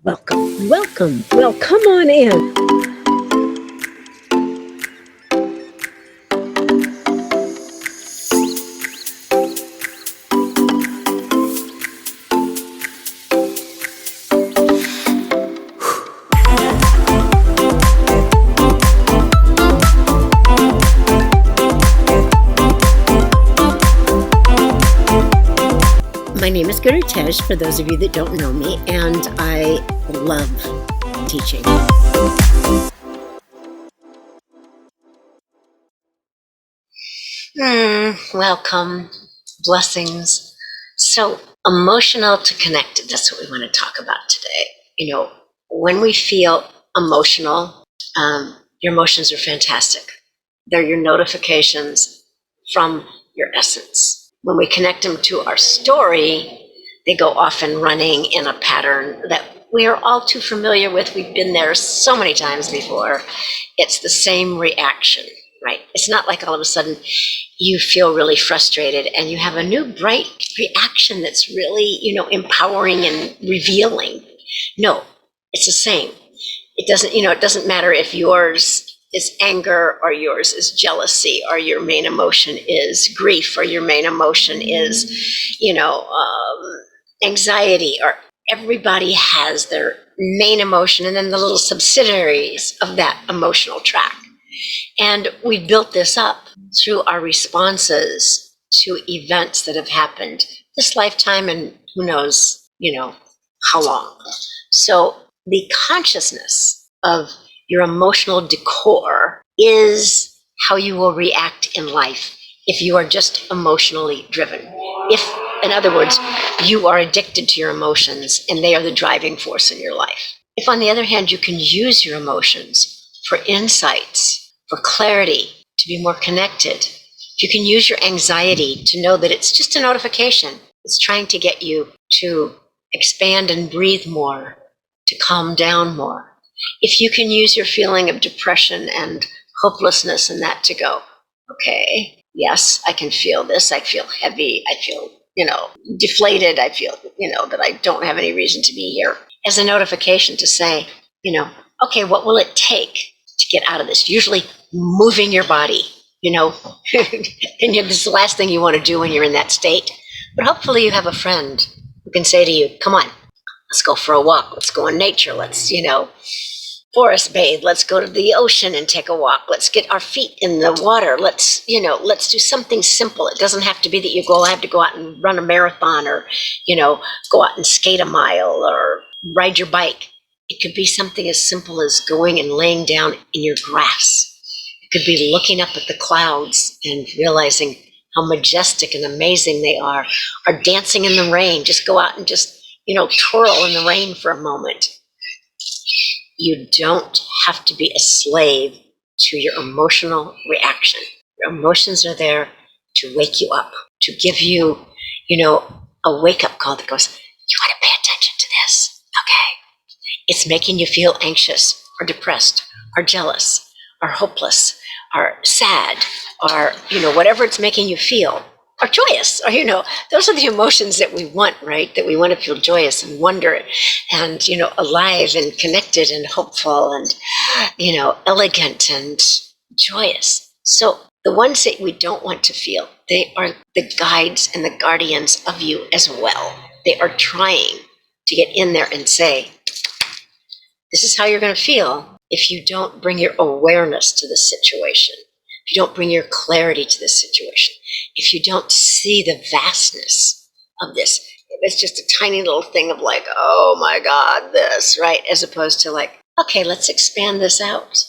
Welcome, welcome. Well, come on in. My name is Gurutej, for those of you that don't know me, and I love teaching. Welcome, blessings. So, emotional to connected, that's what we want to talk about today. When we feel emotional, your emotions are fantastic. They're your notifications from your essence. When we connect them to our story, they go off and running in a pattern that we are all too familiar with. We've been there so many times before. It's the same reaction, right? It's not like all of a sudden you feel really frustrated and you have a new bright reaction that's really, empowering and revealing. No, it's the same. It doesn't matter if yours is anger or yours is jealousy or your main emotion is grief or your main emotion is, anxiety, or everybody has their main emotion and then the little subsidiaries of that emotional track. And we built this up through our responses to events that have happened this lifetime and who knows, how long. So the consciousness of your emotional decor is how you will react in life if you are just emotionally driven. If, in other words, you are addicted to your emotions and they are the driving force in your life. If, on the other hand, you can use your emotions for insights, for clarity, to be more connected, if you can use your anxiety to know that it's just a notification, it's trying to get you to expand and breathe more, to calm down more. If you can use your feeling of depression and hopelessness and that to go, okay, yes, I can feel this. I feel heavy. I feel, deflated. I feel, that I don't have any reason to be here. As a notification to say, okay, what will it take to get out of this? Usually moving your body, and this is the last thing you want to do when you're in that state. But hopefully you have a friend who can say to you, come on, let's go for a walk. Let's go in nature. Let's, forest bathe. Let's go to the ocean and take a walk. Let's get our feet in the water. Let's do something simple. It doesn't have to be that you have to go out and run a marathon or, go out and skate a mile or ride your bike. It could be something as simple as going and laying down in your grass. It could be looking up at the clouds and realizing how majestic and amazing they are, or dancing in the rain. Just go out and just, twirl in the rain for a moment. You don't have to be a slave to your emotional reaction. Your emotions are there to wake you up, to give you, a wake-up call that goes, you want to pay attention to this, okay? It's making you feel anxious or depressed or jealous or hopeless or sad or, whatever it's making you feel. Or joyous, or, those are the emotions that we want, right? That we want to feel joyous and wonder and, alive and connected and hopeful and, elegant and joyous. So the ones that we don't want to feel, they are the guides and the guardians of you as well. They are trying to get in there and say, this is how you're going to feel if you don't bring your awareness to the situation. If you don't bring your clarity to this situation, if you don't see the vastness of this, if it's just a tiny little thing of like, oh my God, this, right? As opposed to like, okay, let's expand this out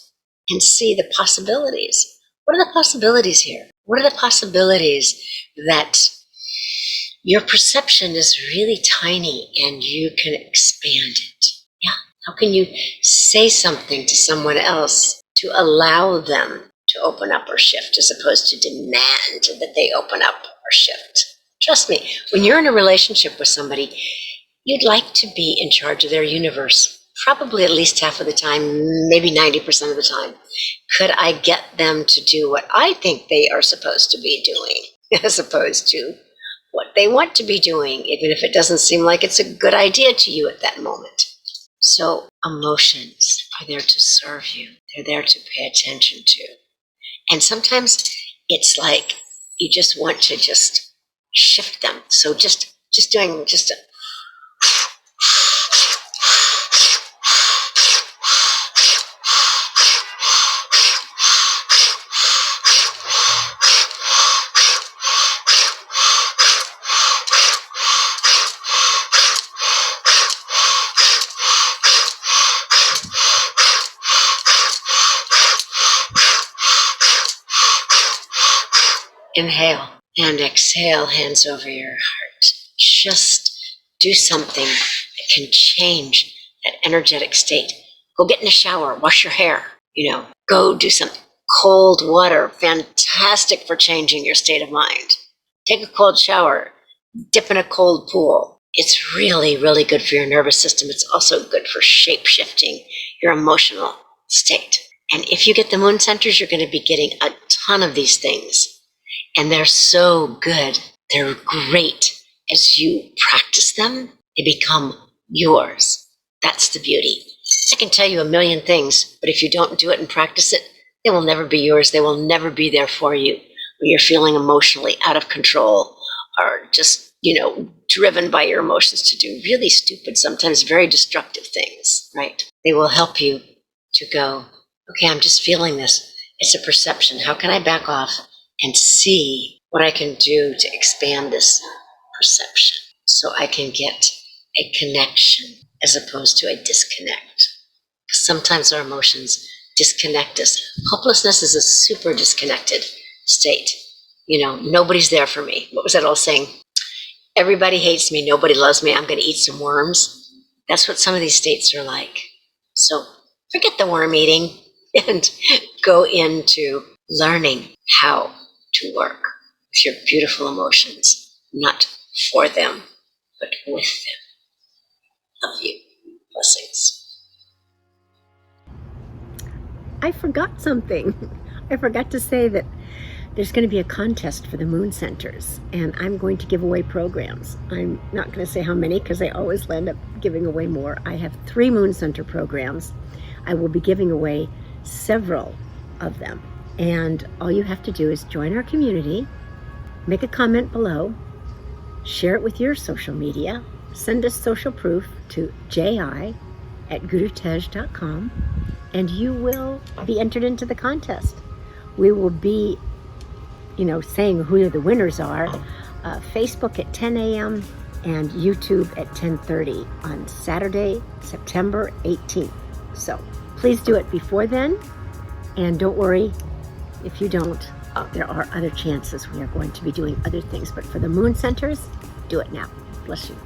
and see the possibilities. What are the possibilities here? What are the possibilities that your perception is really tiny and you can expand it? Yeah. How can you say something to someone else to allow them to open up or shift, as opposed to demand that they open up or shift? Trust me, when you're in a relationship with somebody, you'd like to be in charge of their universe, probably at least half of the time, maybe 90% of the time. Could I get them to do what I think they are supposed to be doing, as opposed to what they want to be doing, even if it doesn't seem like it's a good idea to you at that moment? So emotions are there to serve you. They're there to pay attention to. And sometimes it's like you just want to just shift them. So just doing just a inhale and exhale, hands over your heart. Just do something that can change that energetic state. Go get in a shower, wash your hair, go do something. Cold water, fantastic for changing your state of mind. Take a cold shower, dip in a cold pool. It's really, really good for your nervous system. It's also good for shape shifting your emotional state. And if you get the moon centers, you're going to be getting a ton of these things. And they're so good. They're great. As you practice them, they become yours. That's the beauty. I can tell you a million things, but if you don't do it and practice it, they will never be yours. They will never be there for you when you're feeling emotionally out of control or just, driven by your emotions to do really stupid, sometimes very destructive things, right? They will help you to go, okay, I'm just feeling this. It's a perception. How can I back off and see what I can do to expand this perception so I can get a connection as opposed to a disconnect? Sometimes our emotions disconnect us. Hopelessness is a super disconnected state. Nobody's there for me. What was that old saying? Everybody hates me, nobody loves me, I'm going to eat some worms. That's what some of these states are like. So forget the worm eating and go into learning how to work with your beautiful emotions, not for them, but with them. Love you. Blessings. I forgot something. I forgot to say that there's going to be a contest for the moon centers, and I'm going to give away programs. I'm not going to say how many because I always end up giving away more. I have 3 moon center programs. I will be giving away several of them. And all you have to do is join our community, make a comment below, share it with your social media, send us social proof to ji@gurutej.com, and you will be entered into the contest. We will be, saying who the winners are, Facebook at 10 a.m. and YouTube at 10:30 on Saturday, September 18th. So please do it before then, and don't worry if you don't. There are other chances. We are going to be doing other things, but for the moon centers, do it now. Bless you.